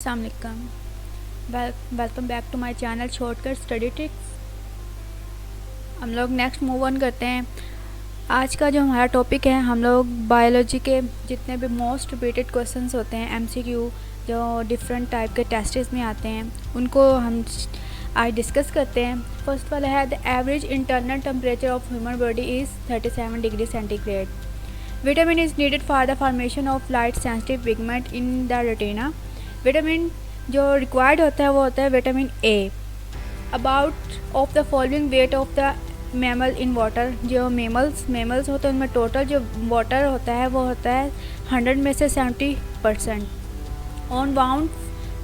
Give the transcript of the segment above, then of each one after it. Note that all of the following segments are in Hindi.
अस्सलाम वालेकुम, welcome back to my channel shortcut study tricks. हम लोग नेक्स्ट मूव ऑन करते हैं। आज का जो हमारा टॉपिक है, हम लोग बायोलॉजी के जितने भी मोस्ट रिपीटेड क्वेश्चंस होते हैं एमसीक्यू, जो डिफरेंट टाइप के टेस्ट्स में आते हैं, उनको हम आज डिस्कस करते हैं। फर्स्ट वाला है, the average internal temperature of human body is 37 degree centigrade. Vitamin is needed for the formation of light sensitive pigment in the retina. Vitamin जो रिक्वायर्ड होता है वो होता है vitamin A. About of the following weight of the mammal in water. जो मेमल्स होते हैं उनमें टोटल जो वाटर होता है वो होता है 100 में से 70%। On bound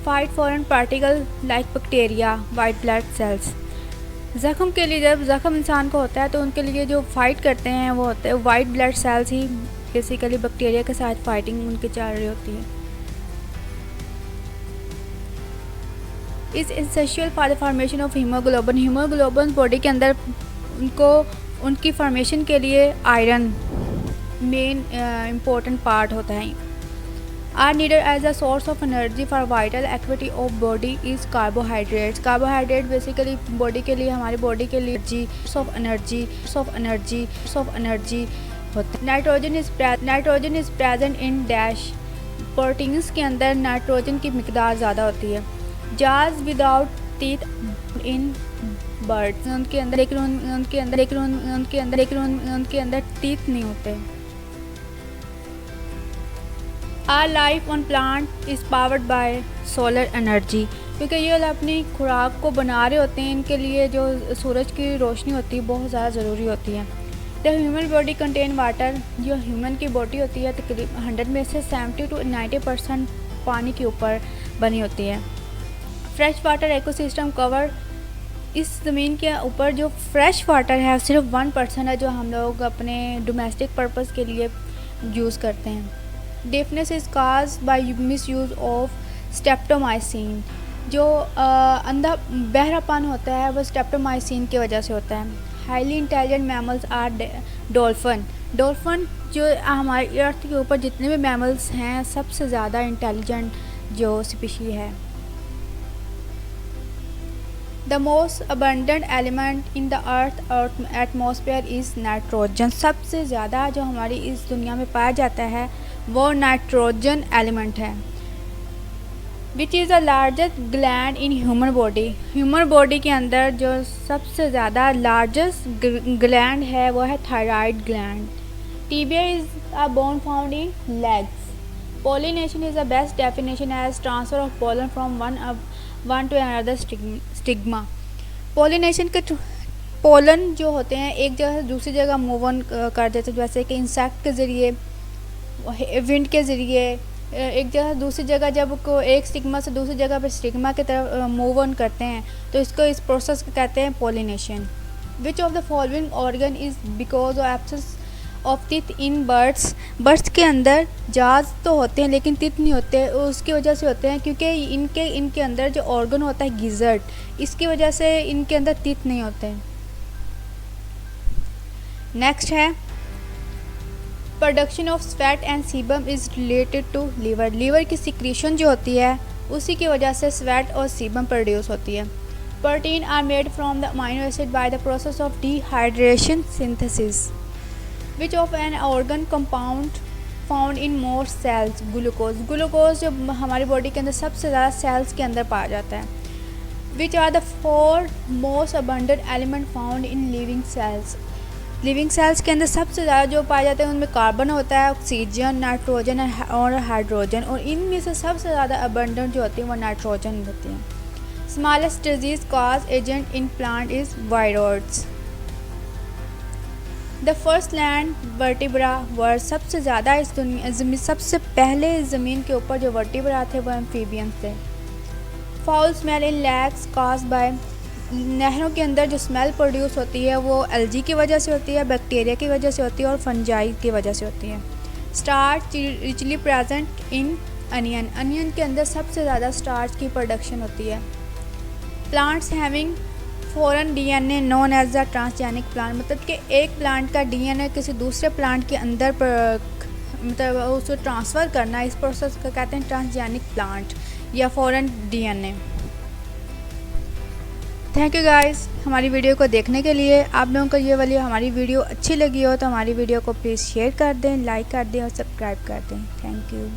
fight foreign particle like bacteria white blood cells. ज़ख्म के लिए, जब ज़ख्म इंसान को होता है तो उनके लिए जो फाइट करते हैं वो होते हैं वाइट ब्लड सेल्स ही। बेसिकली बैक्टीरिया के साथ फाइटिंग उनकी चल रही होती है। Is essential for the formation of haemoglobin. Haemoglobin body के अंदर उनकी फॉर्मेशन के लिए आयरन मेन इम्पोर्टेंट पार्ट होता है। Are needed as a source of energy for vital activity of body is carbohydrates. Carbohydrate basically body के लिए, हमारी बॉडी के लिए ऑफ एनर्जी होता है। Nitrogen is present in dash. Proteins के अंदर नाइट्रोजन की मिकदार ज़्यादा होती है। जाज विदाउट टीथ इन बर्ड्स। उनके अंदर टीथ नहीं होते। Our life on plant is powered by solar energy. क्योंकि ये अपनी खुराक को बना रहे होते हैं, इनके लिए जो सूरज की रोशनी होती है बहुत ज़्यादा ज़रूरी होती है। The human body contain water. जो ह्यूमन की बॉडी होती है तकरीबन 100 में से 70 to 90% पानी के ऊपर बनी होती है। Fresh water ecosystem cover. इस ज़मीन के ऊपर जो फ्रेश वाटर है सिर्फ 1% है जो हम लोग अपने डोमेस्टिक पर्पस के लिए यूज़ करते हैं। Deafness is caused by misuse of streptomycin. जो अंधा बहरापन होता है वो स्टेप्टोमाइसिन की वजह से होता है। Highly intelligent mammals are dolphin. Dolphin जो हमारी अर्थ के ऊपर जितने भी मैमल्स हैं सबसे ज़्यादा इंटेलिजेंट जो स्पीशी है। The most abundant element in the earth atmosphere is nitrogen. सबसे ज़्यादा जो हमारी इस दुनिया में पाया जाता है वो नाइट्रोजन एलिमेंट है। Which is the largest gland in human body. Human body के अंदर जो सबसे ज़्यादा लार्जेस्ट ग्लैंड है वो है thyroid gland. Tibia is a bone found in legs. Pollination is the best definition as transfer of pollen from one to another stigma. Pollination के पोलन जो होते हैं एक जगह से दूसरी जगह मूव ऑन कर देते हैं, जैसे कि इंसेक्ट के ज़रिए, विंड के ज़रिए एक जगह से दूसरी जगह जब को एक स्टिग्मा से दूसरी जगह पर स्टिग्मा की तरफ मूव ऑन करते हैं तो इस प्रोसेस को कहते हैं pollination. Which of the following organ is because of absence of teeth in birds. Birds के अंदर जाज तो होते हैं लेकिन टीथ नहीं होते, उसकी वजह से होते हैं क्योंकि इनके अंदर जो ऑर्गन होता है गिज़र्ड, इसकी वजह से इनके अंदर टीथ नहीं होते। नेक्स्ट है, production of sweat and sebum is related to liver. Liver की सिक्रीशन जो होती है उसी की वजह से स्वेट और सीबम प्रोड्यूस होती है। Protein are made from the amino acid by the process of dehydration synthesis. Which of an organ compound found in more cells. Glucose. Glucose जो हमारी बॉडी के अंदर सबसे ज़्यादा सेल्स के अंदर पाया जाता है। Which are the 4 most abundant element found in living cells. Living cells के अंदर सबसे ज़्यादा जो पाए जाते हैं उनमें कार्बन होता है, ऑक्सीजन, नाइट्रोजन और हाइड्रोजन, और इनमें से सबसे ज़्यादा अबंडेंट जो होती है वो नाइट्रोजन होती है। Smallest disease cause agent in plant is viroids. The first land vertebra वर। सबसे ज़्यादा इस दुनिया सबसे पहले ज़मीन के ऊपर जो वर्टिब्रा थे वो एम्फीबियंस थे। Foul smell in lakhs cause by. नहरों के अंदर जो स्मेल प्रोड्यूस होती है वो एल्गी की वजह से होती है, बैक्टीरिया की वजह से होती है और फंजाई की वजह से होती है। Starch richly present in onion. Onion के अंदर सबसे ज़्यादा स्टार्च की प्रोडक्शन होती है। Plants having foreign DNA known as the transgenic plant. मतलब कि एक प्लांट का डीएनए किसी दूसरे प्लांट के अंदर मतलब उसको ट्रांसफ़र करना, इस प्रोसेस को कहते हैं ट्रांसजेनिक प्लांट। या फ़ौरन DNA। थैंक यू गाइस हमारी वीडियो को देखने के लिए। आप लोगों को ये वाली हमारी वीडियो अच्छी लगी हो तो हमारी वीडियो को प्लीज़ शेयर कर दें, लाइक कर दें और सब्सक्राइब कर दें। Thank you.